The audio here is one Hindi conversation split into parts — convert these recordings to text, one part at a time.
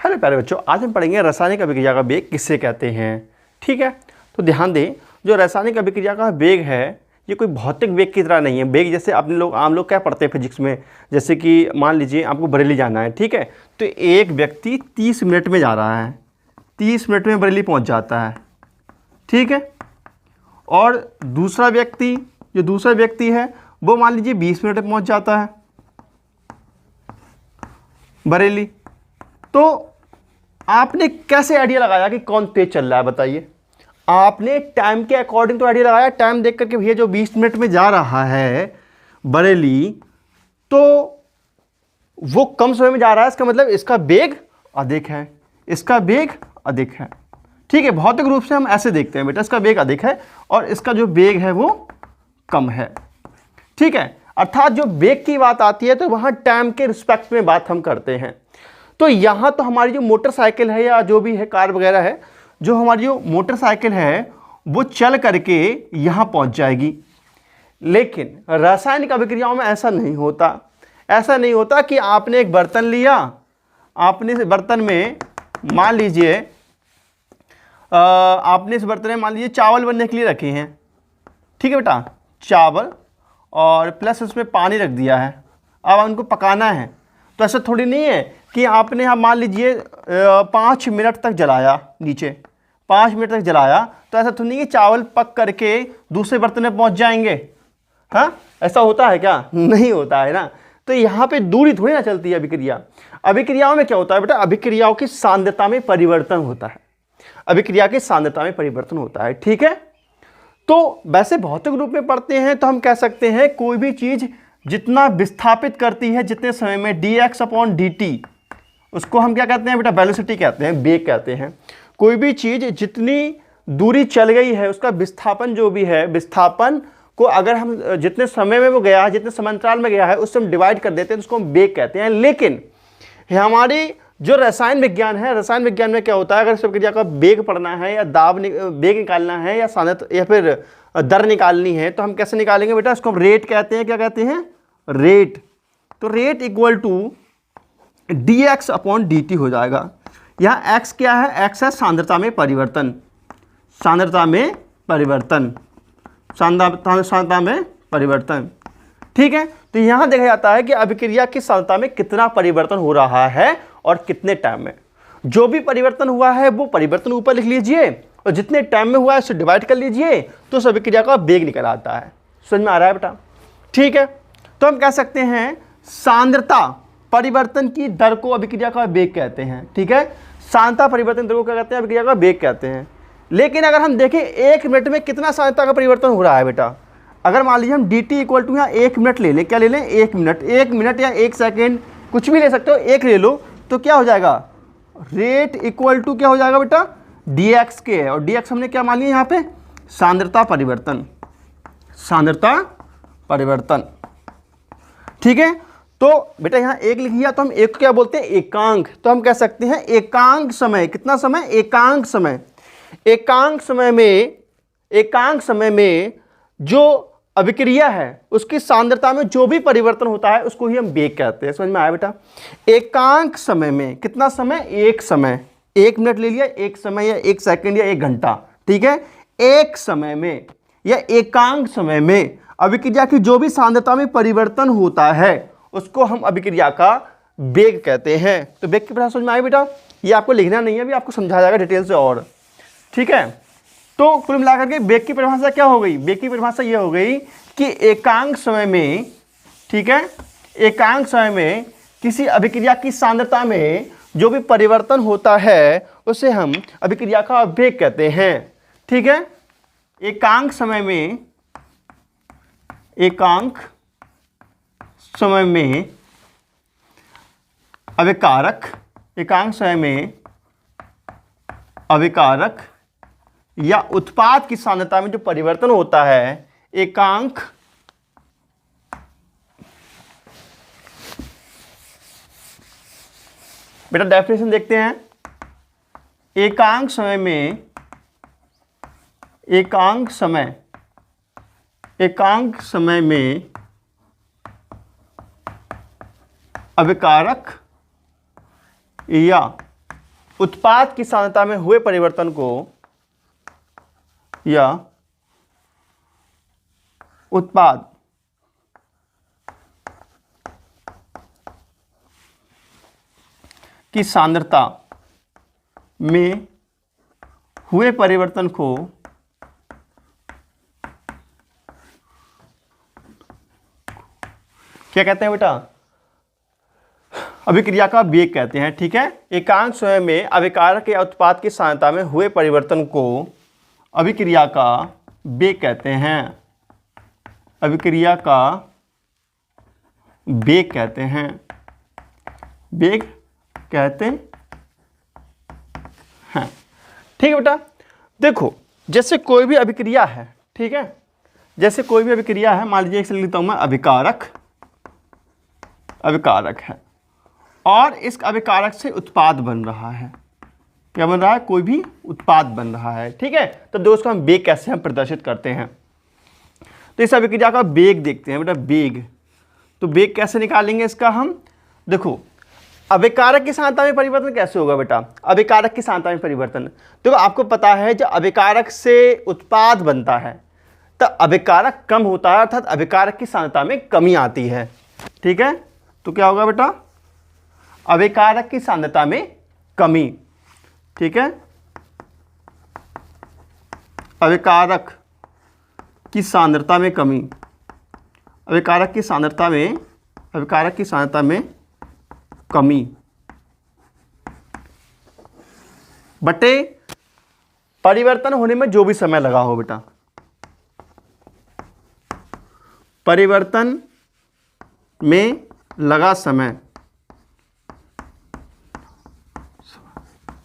हेलो प्यारे बच्चों, आज हम पढ़ेंगे रासायनिक अभिक्रिया का वेग किससे कहते हैं। ठीक है, तो ध्यान दें, जो रासायनिक अभिक्रिया का वेग है ये कोई भौतिक वेग की तरह नहीं है। वेग जैसे अपने लोग आम लोग क्या पढ़ते हैं फिजिक्स में, जैसे कि मान लीजिए आपको बरेली जाना है, ठीक है, तो एक व्यक्ति 30 मिनट में जा रहा है, 30 मिनट में बरेली पहुँच जाता है, ठीक है, और दूसरा व्यक्ति है वो मान लीजिए 20 मिनट में पहुँच जाता है बरेली। तो आपने कैसे आइडिया लगाया कि कौन तेज चल रहा है, बताइए। आपने टाइम के अकॉर्डिंग तो आइडिया लगाया, टाइम देख करके भैया जो 20 मिनट में जा रहा है बरेली, तो वो कम समय में जा रहा है, इसका मतलब इसका वेग अधिक है, इसका वेग अधिक है। ठीक है, भौतिक रूप से हम ऐसे देखते हैं बेटा, इसका वेग अधिक है और इसका जो वेग है वो कम है। ठीक है, अर्थात जो वेग की बात आती है तो वहां टाइम के रिस्पेक्ट में बात हम करते हैं। तो यहाँ तो हमारी जो मोटरसाइकिल है या जो भी है कार वगैरह है, जो हमारी जो मोटरसाइकिल है वो चल करके यहाँ पहुँच जाएगी। लेकिन रासायनिक अभिक्रियाओं में ऐसा नहीं होता। ऐसा नहीं होता कि आपने एक बर्तन लिया, आपने इस बर्तन में मान लीजिए चावल बनने के लिए रखे हैं, ठीक है बेटा, चावल, और प्लस उसमें पानी रख दिया है, अब उनको पकाना है। तो ऐसा थोड़ी नहीं है कि आपने यहाँ मान लीजिए 5 मिनट तक जलाया, नीचे 5 मिनट तक जलाया, तो ऐसा थोड़ी नहीं कि चावल पक करके दूसरे बर्तन में पहुँच जाएंगे। हाँ, ऐसा होता है क्या? नहीं होता है ना। तो यहाँ पे दूरी थोड़ी ना चलती है अभिक्रिया। अभिक्रियाओं में क्या होता है बेटा, अभिक्रियाओं की सांद्रता में परिवर्तन होता है, अभिक्रिया की सांद्रता में परिवर्तन होता है। ठीक है, तो वैसे भौतिक रूप में पढ़ते हैं तो हम कह सकते हैं कोई भी चीज़ जितना विस्थापित करती है जितने समय में dx/dt, उसको हम क्या कहते हैं बेटा, वेलोसिटी कहते हैं, वेग कहते हैं। कोई भी चीज़ जितनी दूरी चल गई है उसका विस्थापन जो भी है, विस्थापन को अगर हम जितने समय में वो गया है, जितने समांतराल में गया है, उससे हम डिवाइड कर देते हैं तो उसको हम वेग कहते हैं। लेकिन हमारी जो रसायन विज्ञान है, रसायन विज्ञान में क्या होता है, अगर इस प्रक्रिया का वेग पढ़ना है या वेग निकालना है या सांद्रता या फिर दर निकालनी है, तो हम कैसे निकालेंगे बेटा, इसको हम रेट कहते हैं। क्या कहते हैं? रेट। तो रेट इक्वल टू dx/dt हो जाएगा। यहाँ x क्या है? x है सांद्रता में परिवर्तन, सांद्रता में परिवर्तन, सांद्रता में परिवर्तन। ठीक है, तो यहाँ देखा जाता है कि अभिक्रिया की सांद्रता में कितना परिवर्तन हो रहा है और कितने टाइम में। जो भी परिवर्तन हुआ है वो परिवर्तन ऊपर लिख लीजिए और जितने टाइम में हुआ है उसे डिवाइड कर लीजिए, तो उस अभिक्रिया का वेग निकल आता है। समझ में आ रहा है बेटा? ठीक है, तो हम कह सकते हैं सांद्रता परिवर्तन की दर को अभिक्रिया का वेग कहते हैं। ठीक है, सांद्रता परिवर्तन दर को क्या कहते हैं? अभिक्रिया का वेग कहते हैं। लेकिन अगर हम देखें 1 मिनट में कितना सांद्रता का परिवर्तन हो रहा है बेटा, अगर मान लीजिए हम dt इक्वल टू यहाँ 1 मिनट ले लें, क्या ले लें? 1 मिनट या 1 सेकेंड, कुछ भी ले सकते हो, एक ले लो, तो क्या हो जाएगा? रेट इक्वल टू क्या हो जाएगा बेटा? dx के है, और dx हमने क्या मान लिया यहाँ पे? सांद्रता परिवर्तन, सांद्रता परिवर्तन। ठीक है, तो बेटा यहाँ एक लिख लिया, तो हम एक को क्या बोलते हैं? एकांक। तो हम कह सकते हैं एकांक समय। कितना समय? एकांक समय। एकांक समय में जो अभिक्रिया है उसकी सांद्रता में जो भी परिवर्तन होता है उसको ही हम वेग कहते हैं। समझ में आया बेटा? एकांक समय में कितना समय? एक समय, 1 मिनट ले लिया, एक समय या 1 सेकंड या 1 घंटा। ठीक है, एक समय में या एकांक समय में अभिक्रिया की जो भी सांद्रता में परिवर्तन होता है उसको हम अभिक्रिया का वेग कहते हैं। तो वेग की परिभाषा समझ में आई बेटा? ये आपको लिखना नहीं है, अभी आपको समझाया जाएगा डिटेल से और। ठीक है, तो कुल मिलाकर के वेग की परिभाषा क्या हो गई? वेग की परिभाषा ये हो गई कि एकांक समय में, ठीक है, एकांक समय में किसी अभिक्रिया की सांद्रता में जो भी परिवर्तन होता है उसे हम अभिक्रिया का वेग कहते हैं। ठीक है, एकांक समय में अभिकारक, एकांक समय में अभिकारक या उत्पाद की सांद्रता में जो परिवर्तन होता है, एकांक बेटा डेफिनेशन देखते हैं। एकांक समय में अभिकारक या उत्पाद की सांद्रता में हुए परिवर्तन को या उत्पाद की सांद्रता में हुए परिवर्तन को क्या कहते हैं बेटा? अभिक्रिया का वेग कहते हैं। ठीक है, एकांक समय में अभिकारक या उत्पाद की सांद्रता में हुए परिवर्तन को अभिक्रिया का वेग कहते हैं। अभिक्रिया का वेग कहते हैं, वेग कहते हैं। ठीक है बेटा, देखो जैसे कोई भी अभिक्रिया है, ठीक है, जैसे कोई भी अभिक्रिया है, मान लीजिए इसे लिखता हूं मैं अभिकारक, अभिकारक है और इस अभिकारक से उत्पाद बन रहा है। क्या बन रहा है? कोई भी उत्पाद बन रहा है। ठीक है, तो दोस्तों हम वेग कैसे हम प्रदर्शित करते हैं, तो इस अभिक्रिया का वेग देखते हैं बेटा, वेग। तो वेग कैसे निकालेंगे इसका हम? देखो अभिकारक की सांद्रता में परिवर्तन कैसे होगा बेटा? अभिकारक की सांद्रता में परिवर्तन, देखो आपको पता है जब अभिकारक से उत्पाद बनता है तो अभिकारक कम होता है, अर्थात अभिकारक की सांद्रता में कमी आती है। ठीक है, तो क्या होगा बेटा? अभिकारक की सांद्रता में कमी। ठीक है, अभिकारक की सांद्रता में कमी, अभिकारक की सांद्रता में, अभिकारक की सांद्रता में कमी बटे परिवर्तन होने में जो भी समय लगा हो बेटा, परिवर्तन में लगा समय।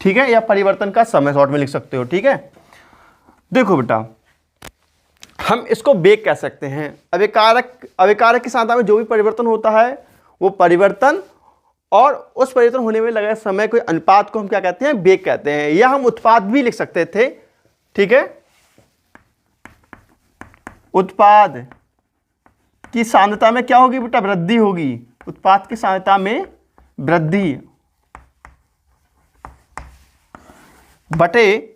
ठीक है, या परिवर्तन का समय शॉर्ट में लिख सकते हो। ठीक है, देखो बेटा हम इसको वेग कह सकते हैं। अभिकारक की सांद्रता में जो भी परिवर्तन होता है वो परिवर्तन और उस परिवर्तन होने में लगा समय कोई अनुपात को हम क्या कहते हैं? वेग कहते हैं। या हम उत्पाद भी लिख सकते थे। ठीक है, उत्पाद की सांद्रता में क्या होगी बेटा? वृद्धि होगी। उत्पाद की सांद्रता में वृद्धि बटे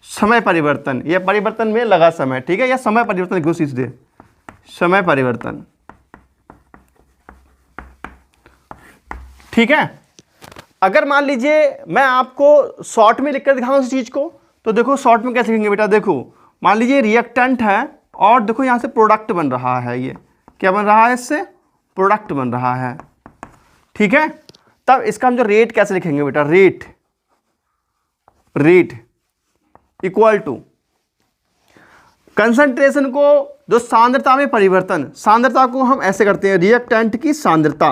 समय परिवर्तन, या परिवर्तन में लगा समय। ठीक है, या समय परिवर्तन लिखो सीधे, समय परिवर्तन। ठीक है, अगर मान लीजिए मैं आपको शॉर्ट में लिखकर दिखाऊं इस चीज को, तो देखो शॉर्ट में कैसे लिखेंगे बेटा? देखो मान लीजिए रिएक्टेंट है और देखो यहां से प्रोडक्ट बन रहा है। ये क्या बन रहा है? इससे प्रोडक्ट बन रहा है। ठीक है, तब इसका हम जो रेट कैसे लिखेंगे बेटा? Rate, rate equal to concentration को जो सांद्रता में परिवर्तन, सांद्रता को हम ऐसे करते हैं रिएक्टेंट की सांद्रता,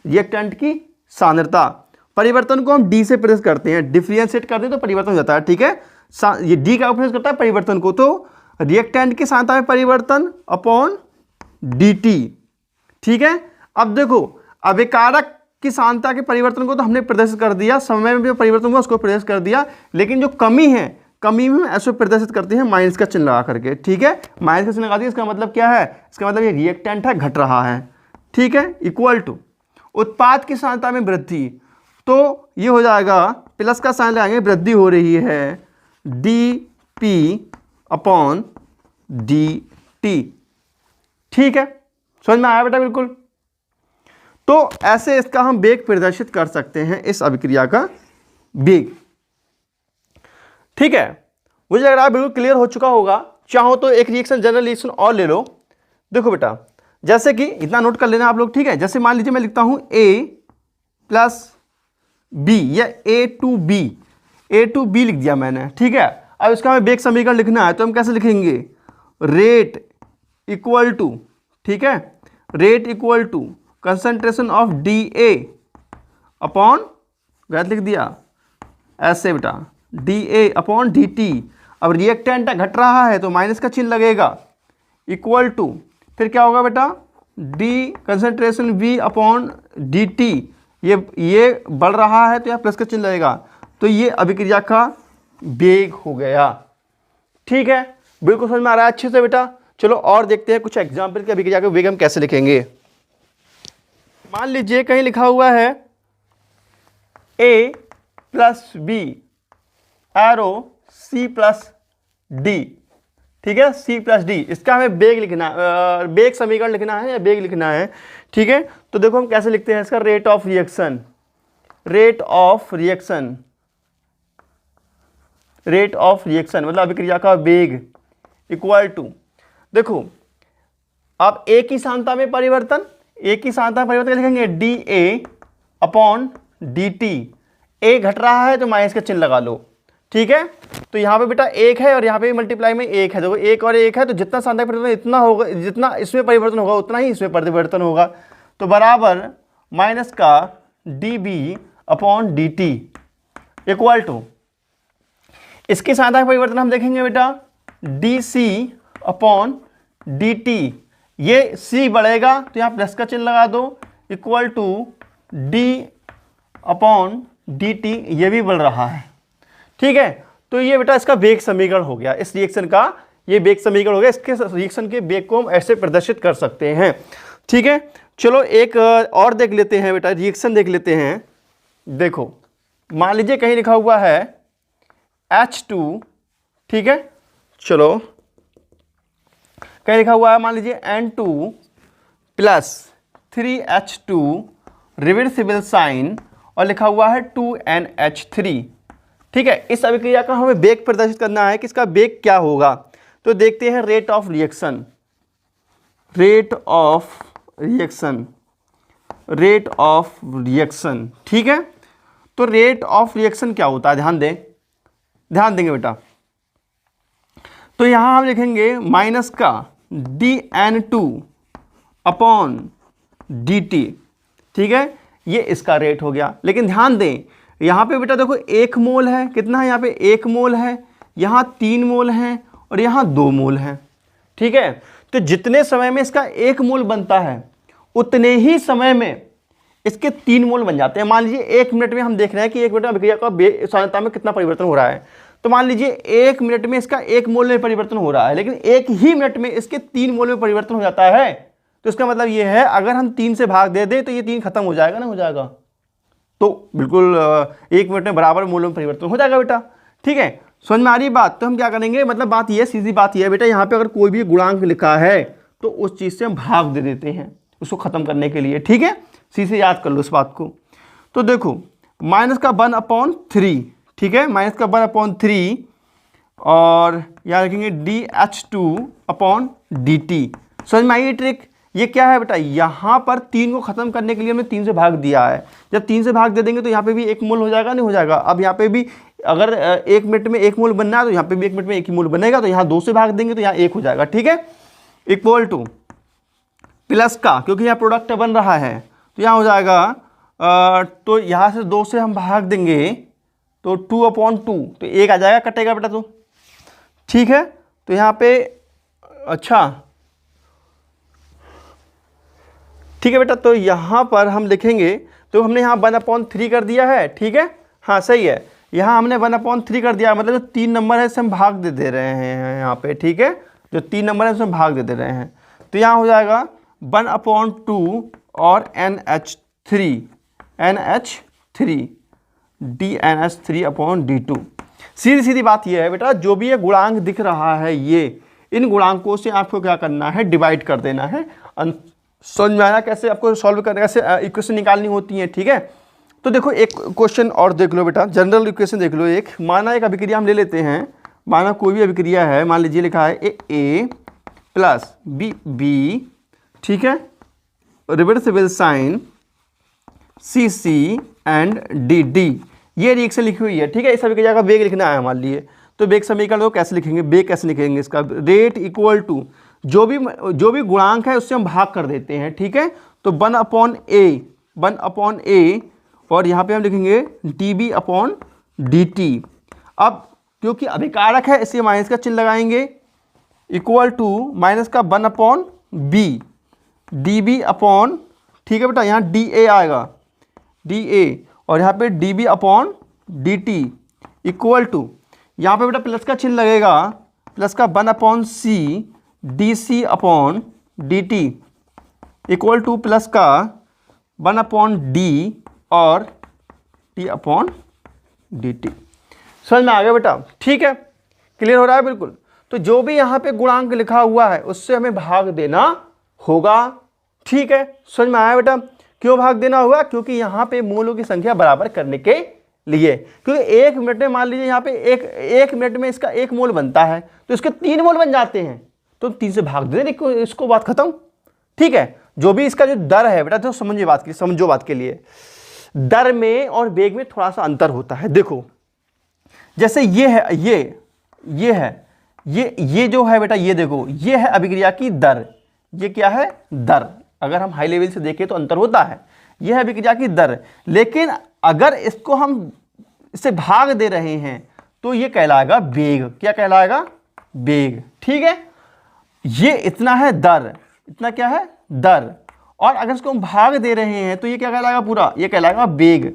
रिएक्टेंट की सांद्रता, परिवर्तन को हम डी से प्रेस करते हैं, डिफरेंशिएट करते हैं तो परिवर्तन हो जाता है। ठीक है, ये डी का प्रेस करता है परिवर्तन को, तो रिएक्टेंट की सांद्रता में परिवर्तन अपॉन dt। ठीक है, अब देखो अभिकारक की सांद्रता के परिवर्तन को तो हमने प्रदर्शित कर दिया, समय में जो परिवर्तन हुआ उसको प्रदर्शित कर दिया, लेकिन जो कमी है, कमी में ऐसे प्रदर्शित करते हैं माइनस का चिन्ह लगा करके। ठीक है, माइनस का चिन्ह लगा दिया, इसका मतलब क्या है? इसका मतलब ये रिएक्टेंट है, घट रहा है। ठीक है, इक्वल टू उत्पाद की सांद्रता में वृद्धि, तो ये हो जाएगा प्लस का साइन लगाएंगे, वृद्धि हो रही है dp अपॉन dt। ठीक है, समझ में आया बेटा? बिल्कुल। तो ऐसे इसका हम वेग प्रदर्शित कर सकते हैं, इस अभिक्रिया का वेग। ठीक है, मुझे लग रहा है बिल्कुल क्लियर हो चुका होगा। चाहो तो एक रिएक्शन, जनरल रिएक्शन और ले लो। देखो बेटा जैसे कि इतना नोट कर लेना आप लोग। ठीक है, जैसे मान लीजिए मैं लिखता हूं a प्लस बी या a टू बी लिख दिया मैंने। ठीक है, अब इसका हमें वेग समीकरण लिखना है तो हम कैसे लिखेंगे? रेट इक्वल टू, ठीक है, rate equal to concentration of dA upon, गलत लिख दिया ऐसे बेटा, dA अपॉन dt। अब रिएक्टेंट घट रहा है तो माइनस का चिन्ह लगेगा, इक्वल टू फिर क्या होगा बेटा? d concentration V upon dt। ये बढ़ रहा है तो यहाँ प्लस का चिन्ह लगेगा, तो ये अभिक्रिया का वेग हो गया। ठीक है, बिल्कुल समझ में आ रहा है अच्छे से बेटा। चलो और देखते हैं कुछ एग्जाम्पल के अभिक्रिया का वेग हम कैसे लिखेंगे। मान लीजिए कहीं लिखा हुआ है A plus B arrow C plus D, ठीक है, सी प्लस डी। इसका हमें बेग लिखना है, बेग समीकरण लिखना है या बेग लिखना है, ठीक है। तो देखो हम कैसे लिखते हैं इसका, rate of reaction, rate of reaction, rate of reaction मतलब अभिक्रिया का वेग इक्वल टू, देखो अब ए की सांद्रता में परिवर्तन, ए की सांद्रता में परिवर्तन लिखेंगे D A upon D T. A घट रहा है तो माइनस का चिन्ह लगा लो, ठीक है। तो यहाँ पे बेटा एक है और यहाँ पे मल्टीप्लाई में एक है, देखो एक और एक है, तो जितना सांद्रता परिवर्तन इतना होगा, जितना इसमें परिवर्तन होगा उतना ही इसमें परिवर्तन होगा। तो बराबर माइनस का D B upon D T equal to, इसके सांद्रता परिवर्तन हम देखेंगे बेटा D C upon D T. ये सी बढ़ेगा तो यहाँ प्लस का चिन्ह लगा दो, equal to D upon D T, ये भी बढ़ रहा है, ठीक है। तो ये बेटा इसका वेग समीकरण हो गया, इस रिएक्शन का ये वेग समीकरण हो गया। इसके रिएक्शन के वेग को हम ऐसे प्रदर्शित कर सकते हैं, ठीक है। चलो एक और देख लेते हैं बेटा, रिएक्शन देख लेते हैं। देखो मान लीजिए कहीं लिखा हुआ है H2, ठीक है, चलो कहीं लिखा हुआ है मान लीजिए N2 plus 3H2 reversible sign और लिखा हुआ है 2NH3, ठीक है। इस अभिक्रिया का हमें वेग प्रदर्शित करना है कि इसका वेग क्या होगा। तो देखते हैं rate of reaction, rate of reaction, rate of reaction, ठीक है। तो रेट ऑफ रिएक्शन क्या होता है, ध्यान दें, ध्यान देंगे बेटा। तो यहां हम लिखेंगे माइनस का dN2 अपॉन dt, ठीक है, ये इसका रेट हो गया। लेकिन ध्यान दें यहाँ पे बेटा देखो 1 मोल है, कितना है यहाँ पे 1 मोल है, यहाँ 3 मोल है और यहाँ 2 मोल है, ठीक है। तो जितने समय में इसका 1 मोल बनता है उतने ही समय में इसके 3 मोल बन जाते हैं। मान लीजिए 1 मिनट में हम देख रहे हैं कि 1 मिनट में अभिक्रिया का सांद्रता में कितना परिवर्तन हो रहा है। तो मान लीजिए 1 मिनट में इसका 1 मोल में परिवर्तन हो रहा है, लेकिन 1 ही मिनट में इसके 3 मोल में परिवर्तन हो जाता है। तो इसका मतलब ये है अगर हम 3 से भाग दे दें तो ये 3 खत्म हो जाएगा ना, हो जाएगा। तो बिल्कुल 1 मिनट में बराबर मोल में परिवर्तन हो जाएगा बेटा, ठीक है। समझ में आ रही बात। तो हम क्या करेंगे, मतलब बात ये सीधी बात ये है बेटा, यहाँ पे अगर कोई भी गुणांक लिखा है तो उस चीज़ से हम भाग दे देते हैं उसको ख़त्म करने के लिए, ठीक है। सीधे याद कर लो इस बात को। तो देखो माइनस का 1/3, ठीक है, माइनस का 1/3 और यहाँ रखेंगे DH2 अपॉन dt। समझ में आई ये ट्रिक। ये क्या है बेटा, यहाँ पर 3 को ख़त्म करने के लिए हमने 3 से भाग दिया है। जब 3 से भाग दे देंगे तो यहाँ पे भी 1 मोल हो जाएगा, नहीं हो जाएगा। अब यहाँ पे भी अगर 1 मिनट में 1 मोल बनना है तो यहाँ पे भी 1 मिनट में 1 ही मोल बनेगा। तो यहाँ 2 से भाग देंगे तो यहाँ 1 हो जाएगा, ठीक है। इक्वल टू प्लस का, क्योंकि यहाँ प्रोडक्ट बन रहा है तो यहाँ हो जाएगा, तो यहाँ से 2 से हम भाग देंगे तो 2/2, तो 1 आ जाएगा, कटेगा बेटा, तो ठीक है। तो यहाँ पे अच्छा ठीक है बेटा, तो यहाँ पर हम लिखेंगे, तो हमने यहाँ 1/3 कर दिया है, ठीक है, हाँ सही है। यहाँ हमने 1/3 कर दिया, मतलब जो 3 नंबर है इसे हम भाग दे रहे हैं यहाँ पे, ठीक है, जो 3 नंबर है उसे हम भाग दे रहे हैं। तो यहाँ हो जाएगा 1/2 और NH3 DNH3/D2। सीधी सीधी बात ये है बेटा, जो भी ये गुणांक दिख रहा है ये, इन गुणांकों से आपको क्या करना है, डिवाइड कर देना है। समझ में आया कैसे आपको सॉल्व करने, कैसे इक्वेशन निकालनी होती है, ठीक है। तो देखो एक क्वेश्चन और देख लो बेटा, जनरल इक्वेशन देख लो। एक माना एक अभिक्रिया हम ले लेते हैं, माना कोई भी अभिक्रिया है, मान लीजिए लिखा है A प्लस B, ठीक है, reversible sign CC and DD, ये रिएक्शन लिखी हुई है, ठीक है। इस अभिक्रिया का वेग लिखना है हमारे लिए। तो वेग समीकरण को कैसे लिखेंगे, वेग कैसे लिखेंगे, इसका रेट इक्वल टू जो भी गुणांक है उससे हम भाग कर देते हैं, ठीक है। तो 1/A और यहाँ पे हम लिखेंगे dB/dt। अब क्योंकि अभिकारक है इसलिए माइनस का चिन्ह लगाएंगे, इक्वल टू माइनस का 1/B dB/, ठीक है बेटा, यहाँ dA आएगा, dA, और यहाँ पे dB/dt इक्वल टू, यहाँ पे बेटा प्लस का चिन्ह लगेगा, प्लस का 1/C dC/dt equal to plus का 1/D और टी अपॉन डी टी। समझ में आ गया बेटा? ठीक है, क्लियर हो रहा है बिल्कुल। तो जो भी यहाँ पे गुणांक लिखा हुआ है उससे हमें भाग देना होगा। ठीक है, समझ में आया बेटा? क्यों भाग देना होगा? क्योंकि यहाँ पे मोलों की संख्या बराबर करने के लिए। क्योंकि 1 मिनट में मान लीजिए यहाँ पे एक मिनट में इसका 1 मोल बनता है तो इसके 3 मोल बन जाते हैं, तो 3 से भाग दे दें, इसको बात खत्म। ठीक है, जो भी इसका जो दर है बेटा, तो समझो बात के लिए, दर में और वेग में थोड़ा सा अंतर होता है। देखो जैसे ये है, ये जो है बेटा, ये देखो, ये है अभिक्रिया की दर, ये क्या है? दर। अगर हम हाई लेवल से देखें तो अंतर होता है, यह है अभिक्रिया की दर। लेकिन अगर इसको हम इससे भाग दे रहे हैं तो ये कहलाएगा वेग। क्या कहलाएगा? वेग। ठीक है, ये इतना है दर, इतना क्या है? दर। और अगर इसको हम भाग दे रहे हैं तो ये क्या कहलाएगा? पूरा ये कहलाएगा वेग।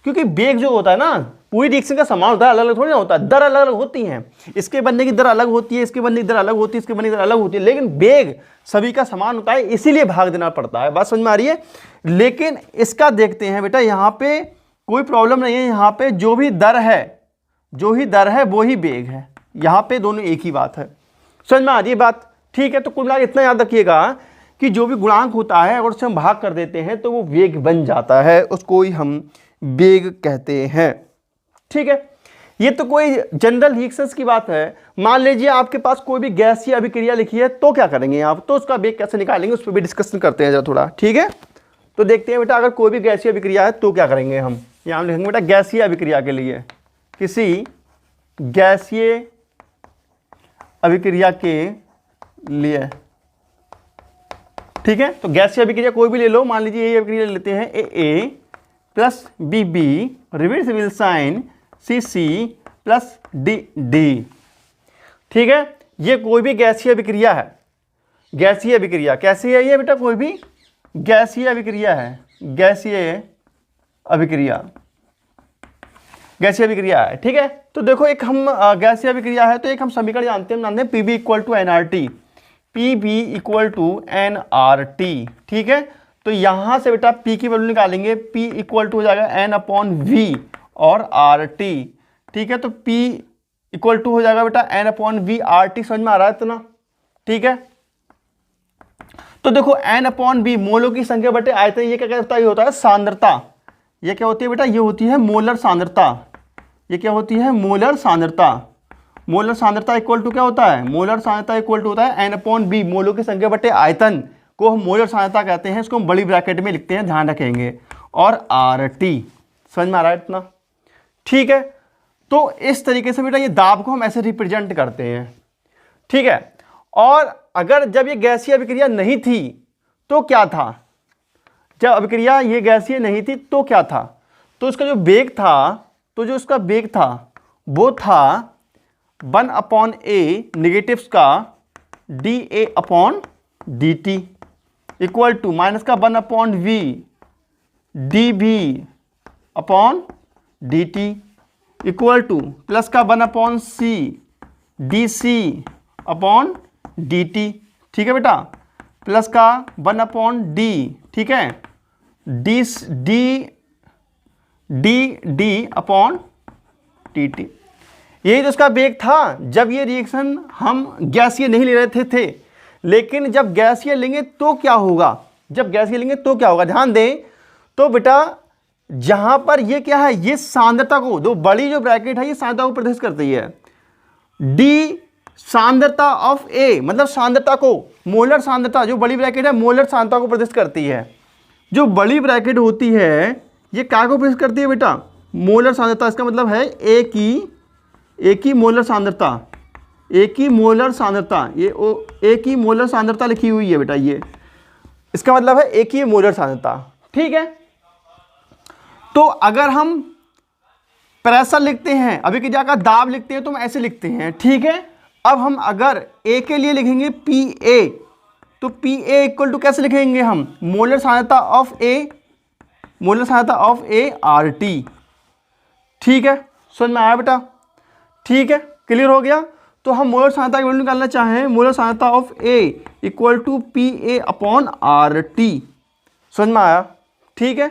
क्योंकि वेग जो होता है ना, पूरी रिएक्शन का समान होता है, अलग अलग थोड़ी ना होता है, दर अलग अलग होती हैं। इसके बनने की दर अलग होती है, इसके बनने की दर अलग होती है, इसके बनने की दर अलग होती है, लेकिन वेग सभी का समान होता है, इसीलिए भाग देना पड़ता है। बात समझ में आ रही है? लेकिन इसका देखते हैं बेटा, यहाँ पे कोई प्रॉब्लम नहीं है। यहाँ पे जो भी दर है वो ही वेग है। यहाँ पे दोनों एक ही बात है। समझ में आ रही है बात? ठीक है, तो कुल मिलाकर इतना याद रखिएगा कि जो भी गुणांक होता है अगर उससे हम भाग कर देते हैं तो वो वेग बन जाता है, उसको ही हम वेग कहते हैं। ठीक है, ये तो कोई जनरल रिएक्शंस की बात है। मान लीजिए आपके पास कोई भी गैसीय अभिक्रिया लिखी है तो क्या करेंगे आप? तो उसका वेग कैसे निकालेंगे उस पर भी डिस्कशन करते हैं जरा थोड़ा। ठीक है, तो देखते हैं बेटा, अगर कोई भी गैसीय अभिक्रिया है तो क्या करेंगे हम। यहाँ लिखेंगे बेटा गैसीय अभिक्रिया के लिए, किसी गैसीय अभिक्रिया के लिए। ठीक है, तो गैसीय अभिक्रिया कोई भी ले लो, मान लीजिए ये अभिक्रिया लेते हैं, A plus B B reversible sign C C plus D D. ठीक है, ये कोई भी गैसीय अभिक्रिया है। गैसीय अभिक्रिया कैसी है ये बेटा? कोई भी गैसीय अभिक्रिया है, गैसीय अभिक्रिया है। ठीक है, तो देखो एक हम गैसीय अभिक्रिया है तो एक हम समीकरण जानते हैं, P B equal to N R T, P B equal to N R T. ठीक है, तो यहां से बेटा P की वैल्यू निकालेंगे, P इक्वल टू हो जाएगा N अपॉन V और RT। ठीक है, तो P इक्वल टू हो जाएगा बेटा N अपॉन V RT। समझ में आ रहा है इतना? ठीक है, तो देखो N अपॉन V मोलों की संख्या बटे आयतन, ये क्या होता है? ये होता है सांद्रता। ये क्या होती है बेटा? ये होती है मोलर सांद्रता। ये क्या होती है? मोलर सांद्रता। मोलर सांद्रता इक्वल टू क्या होता है? मोलर सांद्रता इक्वल टू होता है N अपॉन V, मोलों की संख्या बटे आयतन को हम मोलर सांद्रता कहते हैं, इसको हम बड़ी ब्रैकेट में लिखते हैं, ध्यान रखेंगे, और RT। समझ में आ रहा है इतना? ठीक है, तो इस तरीके से बेटा ये दाब को हम ऐसे रिप्रेजेंट करते हैं। ठीक है, और अगर जब ये गैसीय अभिक्रिया नहीं थी तो क्या था? जब अभिक्रिया ये गैसीय नहीं थी तो क्या था? तो उसका जो वेग था, वो था 1 अपॉन ए नेगेटिव्स का D A upon D T equal to minus का 1 upon V D B upon D T equal to plus का 1 upon C D C upon D T. ठीक है बेटा, प्लस का 1 अपॉन डी। ठीक है, D D D D upon T T. यही तो उसका वेग था जब ये रिएक्शन हम गैसीय नहीं ले रहे थे। लेकिन जब गैसीय लेंगे तो क्या होगा? ध्यान दें तो बेटा, जहां पर ये क्या है, ये सांद्रता को, जो बड़ी जो ब्रैकेट है ये सांद्रता को प्रदर्शित करती है। डी सांद्रता ऑफ ए, मतलब सांद्रता को, मोलर सांद्रता, जो बड़ी ब्रैकेट है मोलर सांद्रता को प्रदर्शित करती है। जो बड़ी ब्रैकेट होती है ये क्या को प्रदर्शित करती है बेटा? मोलर सांद्रता। इसका मतलब है एक ही मोलर सांद्रता, एक ही मोलर सांद्रता, ये एक ही मोलर सांद्रता लिखी हुई है बेटा, ये इसका मतलब है एक ही मोलर सांद्रता। ठीक है, तो अगर हम प्रेशर लिखते हैं, अभिक्रिया का दाब लिखते हैं तो हम ऐसे लिखते हैं। ठीक है, अब हम अगर ए के लिए लिखेंगे पी ए, तो पी ए इक्वल टू कैसे लिखेंगे हम? मोलर सांद्रता ऑफ ए आर टी। ठीक है, समझ में आया बेटा? ठीक है, क्लियर हो गया? तो हम मोलर सांद्रता की वैल्यू निकालना चाहें, मोलर सांद्रता of A equal to P A upon R T. समझ में आया? ठीक है,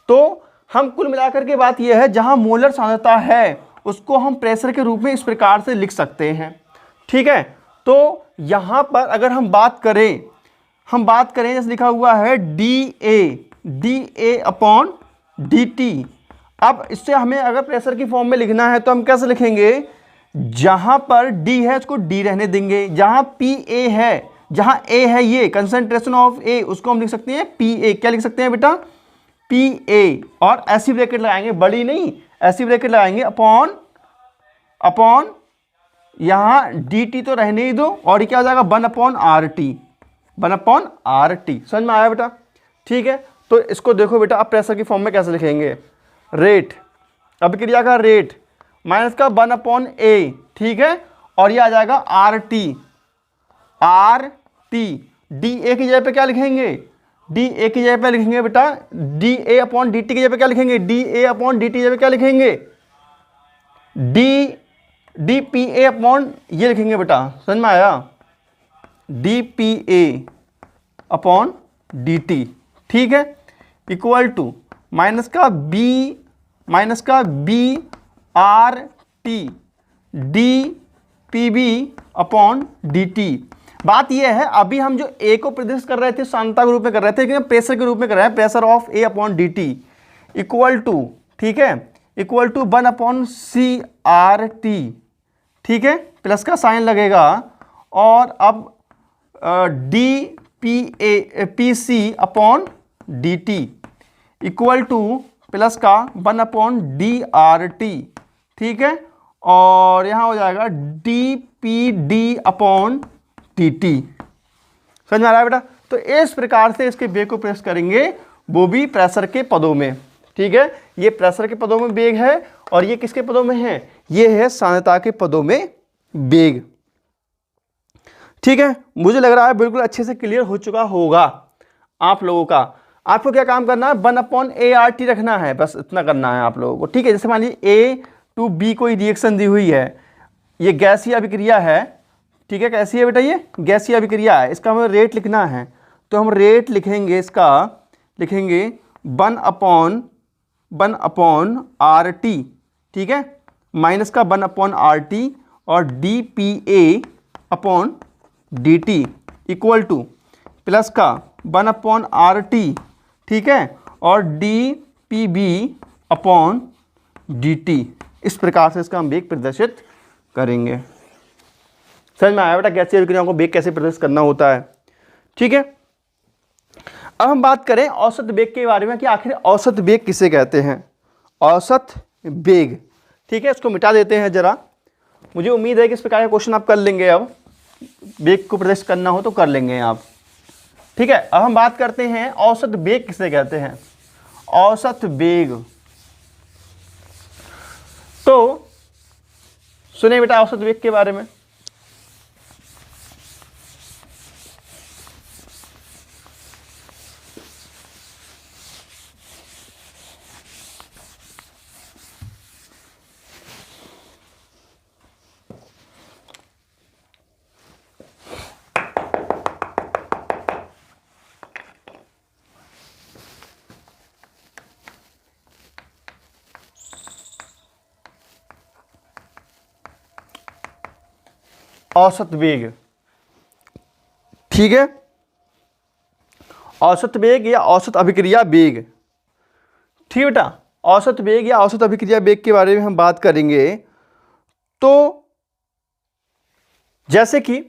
तो हम कुल मिलाकर के बात यह है, जहां मोलर सांद्रता है उसको हम प्रेशर के रूप में इस प्रकार से लिख सकते हैं। ठीक है, तो यहां पर अगर हम बात करें जैसे लिखा हुआ है D A upon D T. अब इससे हमें अगर प्रेशर की फॉर्म में लिखना है तो हम कैसे लिखेंगे, जहां पर डी है उसको डी रहने देंगे, जहां पी ए है, जहां ए है ये कंसंट्रेशन ऑफ ए, उसको हम लिख सकते हैं पी ए। क्या लिख सकते हैं बेटा, पी ए, और ऐसी ब्रैकेट लगाएंगे, बड़ी नहीं ऐसी ब्रैकेट लगाएंगे, अपॉन यहां डी टी तो रहने ही दो, और ये क्या हो जाएगा 1/RT, 1/RT। समझ में आया बेटा? ठीक है, तो इसको देखो बेटा, अब प्रेशर की फॉर्म में कैसे लिखेंगे, रेट, अभिक्रिया का रेट माइनस का 1/A, ठीक है, और ये आ जाएगा RT, डी ए की जगह पे क्या लिखेंगे, डी ए की जगह पे लिखेंगे बेटा D A upon D T की जगह पे क्या लिखेंगे, D A upon D T की जगह पे क्या लिखेंगे, डी पी ए अपॉन ये लिखेंगे बेटा। समझ में आया, D P A upon D T. ठीक है, इक्वल टू माइनस का B R T D P B upon D T. बात यह है, अभी हम जो ए को प्रदर्शित कर रहे थे सांद्रता के रूप में कर रहे थे, लेकिन प्रेशर के रूप में कर रहे हैं, pressure of A upon D T equal to, ठीक है, इक्वल टू 1/CRT। ठीक है, प्लस का साइन लगेगा, और अब D P C upon D T equal to plus का 1/DRT। ठीक है, और यहाँ हो जाएगा D P D upon T T. समझ में आ रहा है बेटा? तो इस प्रकार से इसके वेग को प्रेस करेंगे, वो भी प्रेशर के पदों में। ठीक है, ये प्रेशर के पदों में वेग है, और ये किसके पदों में है, ये है सांद्रता के पदों में वेग। ठीक है, मुझे लग रहा है बिल्कुल अच्छे से क्लियर हो चुका होगा आप लोगों का। आपको क्या काम करना है, 1/ART रखना है, बस इतना करना है आप लोगों को। ठीक है, जैसे मान लीजिए A to B कोई रिएक्शन दी हुई है, ये गैसीय अभिक्रिया है। ठीक है, कैसी है बेटा, ये गैसीय अभिक्रिया है, इसका हमें रेट लिखना है, तो हम रेट लिखेंगे, इसका लिखेंगे 1/RT। ठीक है, माइनस का 1/RT और DPA upon DT equal to plus का 1/RT। ठीक है, और DPB अपॉन DT। इस प्रकार से इसका हम वेग प्रदर्शित करेंगे। समझ में आया बेटा गैसीय अभिक्रियाओं को वेग कैसे प्रदर्शित करना होता है? ठीक है, अब हम बात करें औसत वेग के बारे में कि आखिर औसत वेग किसे कहते हैं। औसत वेग, ठीक है, इसको मिटा देते हैं जरा। मुझे उम्मीद है कि इस प्रकार का क्वेश्चन आप कर लेंगे, अब वेग को प्रदर्शित करना हो तो कर लेंगे आप। ठीक है, अब हम बात करते हैं औसत वेग किसे कहते हैं। औसत वेग, तो सुनिए बेटा औसत वेग के बारे में। औसत वेग, ठीक है, औसत वेग या औसत अभिक्रिया वेग। ठीक है बेटा, औसत वेग या औसत अभिक्रिया वेग के बारे में हम बात करेंगे। तो जैसे कि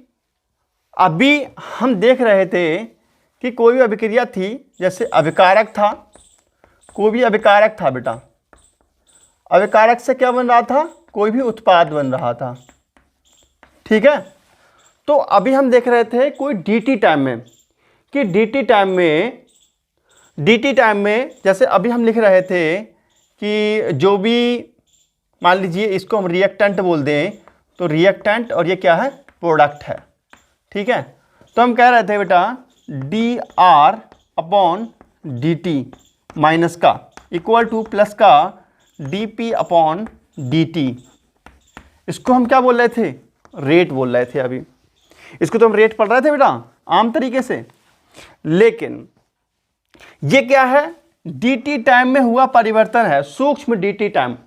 अभी हम देख रहे थे कि कोई भी अभिक्रिया थी, जैसे अभिकारक था, कोई भी अभिकारक था बेटा, अभिकारक से क्या बन रहा था, कोई भी उत्पाद बन रहा था। ठीक है, तो अभी हम देख रहे थे कोई dt टाइम में, कि dt टाइम में जैसे अभी हम लिख रहे थे कि जो भी मान लीजिए इसको हम रिएक्टेंट बोल दें, तो रिएक्टेंट और ये क्या है, प्रोडक्ट है। ठीक है, तो हम कह रहे थे बेटा dr अपॉन dt माइनस का इक्वल टू प्लस का dp अपॉन dt। इसको हम क्या बोल रहे थे, रेट बोल रहे थे। अभी इसको तो हम रेट पढ़ रहे थे बेटा आम तरीके से, लेकिन ये क्या है, dt टाइम में हुआ परिवर्तन है, सूक्ष्म dt टाइम,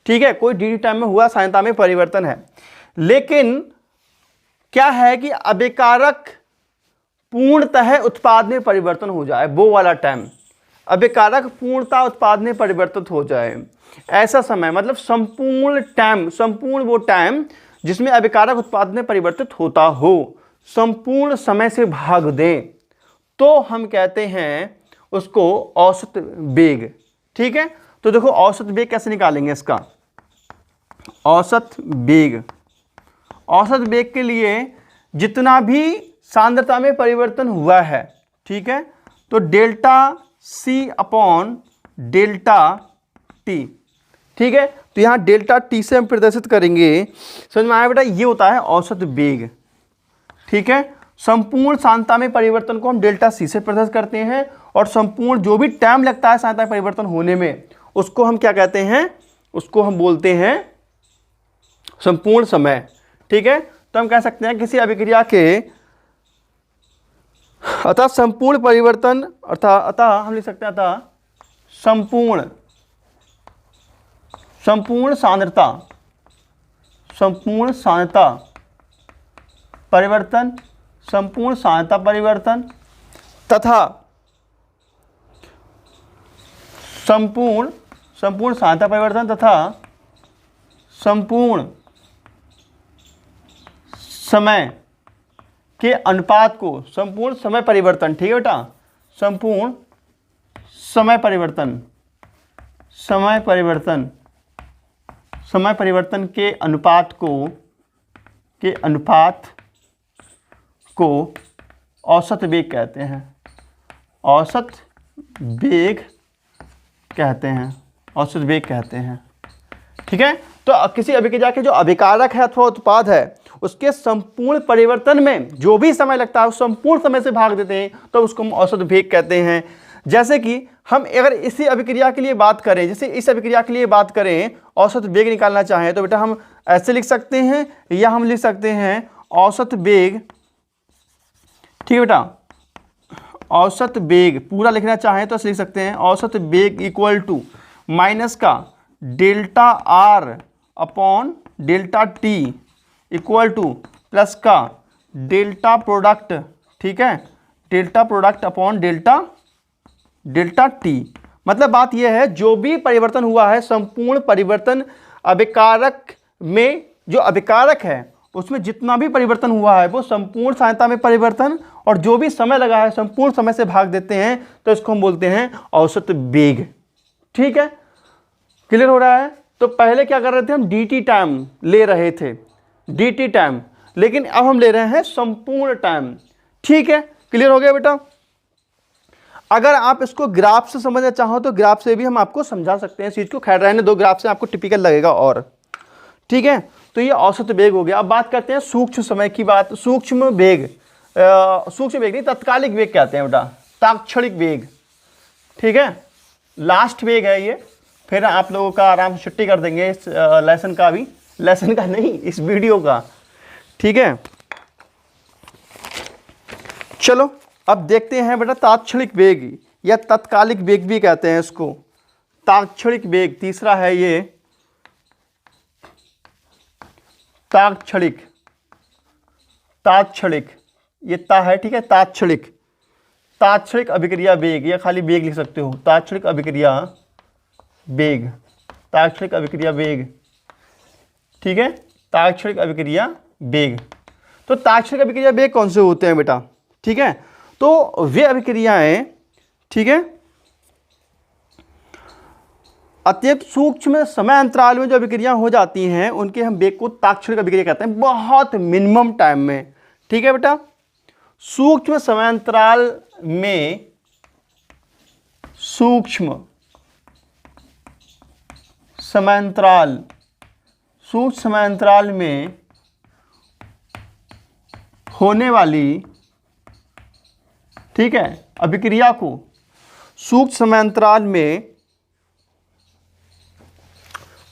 ठीक है, कोई dt टाइम में हुआ सांद्रता में परिवर्तन है। लेकिन क्या है कि अभिकारक पूर्णतः उत्पाद में परिवर्तन हो जाए, वो वाला टाइम, अभिकारक पूर्णतः उत्पाद में परिवर्तित हो जाए, ऐसा समय, मतलब संपूर्ण टाइम, संपूर्ण वो टाइम जिसमें अभिकारक उत्पाद में परिवर्तित होता हो, संपूर्ण समय से भाग दें, तो हम कहते हैं उसको औसत वेग। ठीक है, तो देखो औसत वेग कैसे निकालेंगे इसका, औसत वेग, औसत वेग के लिए जितना भी सांद्रता में परिवर्तन हुआ है, ठीक है, तो delta C upon delta T, ठीक है, तो यहाँ डेल्टा T से हम प्रदर्शित करेंगे, समझ में आया बेटा, ये होता है औसत वेग। ठीक है, संपूर्ण सांद्रता में परिवर्तन को हम डेल्टा C से प्रदर्शित करते हैं, और संपूर्ण जो भी टाइम लगता है सांद्रता में परिवर्तन होने में, उसको हम क्या कहते हैं, उसको हम बोलते हैं संपूर्ण समय। ठीक है, तो हम कह सकते हैं किसी अभिक्रिया के अतः संपूर्ण परिवर्तन, अतः हम लिख सकते हैं अतः संपूर्ण सांद्रता, संपूर्ण सांद्रता परिवर्तन, संपूर्ण सांद्रता परिवर्तन तथा संपूर्ण सांद्रता परिवर्तन तथा संपूर्ण समय के अनुपात को, संपूर्ण समय परिवर्तन, ठीक है बेटा, संपूर्ण समय परिवर्तन, समय परिवर्तन के अनुपात को औसत वेग कहते हैं, औसत वेग कहते हैं, औसत वेग कहते हैं। ठीक है, तो किसी अभिक्रिया के जो अभिकारक है अथवा उत्पाद है, उसके संपूर्ण परिवर्तन में जो भी समय लगता है उस संपूर्ण समय से भाग देते हैं, तो उसको हम औसत वेग कहते हैं। जैसे कि हम अगर इसी अभिक्रिया के लिए बात करें, जैसे इस अभिक्रिया के लिए बात करें, औसत वेग निकालना चाहें, तो बेटा हम ऐसे लिख सकते हैं, या हम लिख सकते हैं औसत वेग, ठीक है बेटा, औसत वेग पूरा लिखना चाहें तो ऐसे लिख सकते हैं, औसत वेग इक्वल टू माइनस का delta R upon delta T equal to plus का डेल्टा प्रोडक्ट, ठीक है, delta product upon delta T। मतलब बात यह है, जो भी परिवर्तन हुआ है, संपूर्ण परिवर्तन अभिकारक में, जो अभिकारक है उसमें जितना भी परिवर्तन हुआ है वो संपूर्ण सांद्रता में परिवर्तन, और जो भी समय लगा है संपूर्ण समय से भाग देते हैं, तो इसको हम बोलते हैं औसत वेग। ठीक है, क्लियर हो रहा है। तो पहले क्या कर रहे थे हम, dt टाइम ले रहे थे, dt टाइम, लेकिन अब हम ले रहे हैं संपूर्ण टाइम। ठीक है, क्लियर हो गया बेटा। अगर आप इसको ग्राफ से समझना चाहो तो ग्राफ से भी हम आपको समझा सकते हैं चीज को, खैर रहने दो, ग्राफ से आपको टिपिकल लगेगा। और ठीक है, तो ये औसत वेग हो गया। अब बात करते हैं सूक्ष्म समय की बात, सूक्ष्म वेग, सूक्ष्म वेग नहीं, तत्कालिक वेग कहते हैं बेटा, तात्क्षणिक वेग। ठीक है, लास्ट वेग है ये, फिर आप लोगों का आराम से छुट्टी कर देंगे इस लेसन का भी, लेसन का नहीं, इस वीडियो का। ठीक है, चलो अब देखते हैं बेटा तात्क्षणिक वेग या तत्कालिक वेग भी कहते हैं इसको। तात्क्षणिक वेग तीसरा है ये, तात्क्षणिक, ये ता है, ठीक है, तात्क्षणिक अभिक्रिया वेग, या खाली वेग लिख सकते हो, तात्क्षणिक अभिक्रिया वेग, तात्क्षणिक अभिक्रिया वेग। ठीक है, तात्क्षणिक अभिक्रिया वेग। तो तात्क्षणिक अभिक्रिया वेग कौन से होते हैं बेटा? ठीक है, तो वे अभिक्रियाएं, ठीक है, अत्यंत सूक्ष्म समय अंतराल में जो अभिक्रियाएं हो जाती हैं उनके हम वेग को तात्क्षणिक अभिक्रिया कहते हैं, बहुत मिनिमम टाइम में। ठीक है बेटा, सूक्ष्म समय अंतराल में, सूक्ष्म समय अंतराल में होने वाली, ठीक है, अभिक्रिया को सूक्ष्म समय अंतराल में,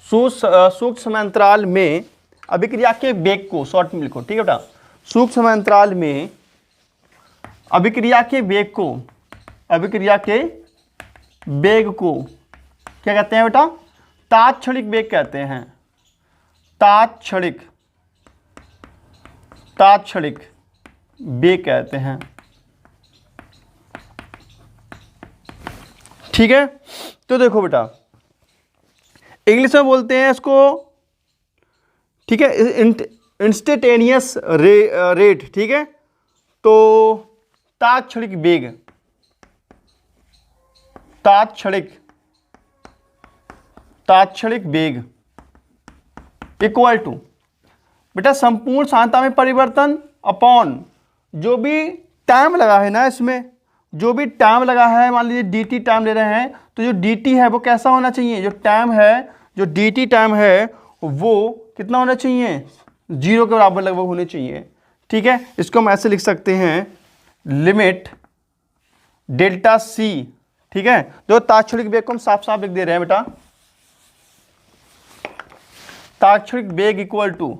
सूक्ष्म समय अंतराल में अभिक्रिया के वेग को, शॉर्ट में लिखो, ठीक है बेटा, सूक्ष्म समय अंतराल में अभिक्रिया के वेग को, अभिक्रिया के वेग को क्या कहते हैं बेटा? तात्क्षणिक वेग कहते हैं। तात्क्षणिक वेग कहते हैं। ठीक है, तो देखो बेटा इंग्लिश में बोलते हैं इसको, ठीक है, इंस्टेंटेनियस रेट। ठीक है, तो तात्क्षणिक वेग, तात्क्षणिक वेग इक्वल टू बेटा संपूर्ण सांद्रता में परिवर्तन अपॉन जो भी टाइम लगा है ना, इसमें जो भी टाइम लगा है, मान लीजिए dt टाइम ले रहे हैं, तो जो dt है वो कैसा होना चाहिए? जो टाइम है, जो dt टाइम है वो कितना होना चाहिए? 0 के बराबर लगभग होने चाहिए। ठीक है, इसको हम ऐसे लिख सकते हैं, लिमिट डेल्टा c। ठीक है, जो तात्क्षणिक वेग को हम साफ साफ लिख दे रहे हैं बेटा, तात्क्षणिक वेग equal to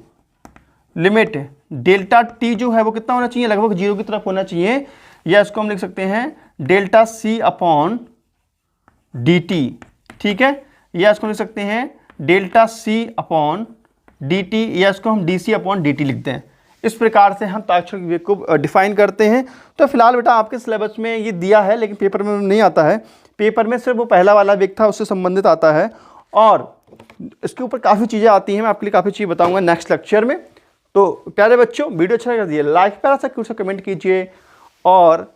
limit delta t जो है वो कितना होना चाहिए? लगभग 0 की तरफ होना चाहिए, या इसको हम लिख सकते हैं डेल्टा c अपॉन dt। ठीक है, या इसको लिख सकते हैं डेल्टा c अपॉन dt, या इसको हम dc अपॉन dt लिखते हैं। इस प्रकार से हम तात्क्षणिक वेग को डिफाइन करते हैं। तो फिलहाल बेटा आपके सिलेबस में ये दिया है, लेकिन पेपर में नहीं आता है। पेपर में सिर्फ वो पहला वाला वेग था, उससे संबंधित आता है, और इसके ऊपर काफ़ी चीज़ें आती हैं। मैं आपके लिए काफ़ी चीज़ बताऊंगा नेक्स्ट लेक्चर में। तो प्यारे बच्चों, वीडियो अच्छा लगा दिए लाइक, प्यारा सा कुछ कमेंट कीजिए, और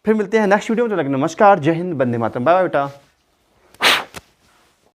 फिर मिलते हैं नेक्स्ट वीडियो में। तो नमस्कार, जय हिंद, वंदे मातरम, बाय बाय बेटा।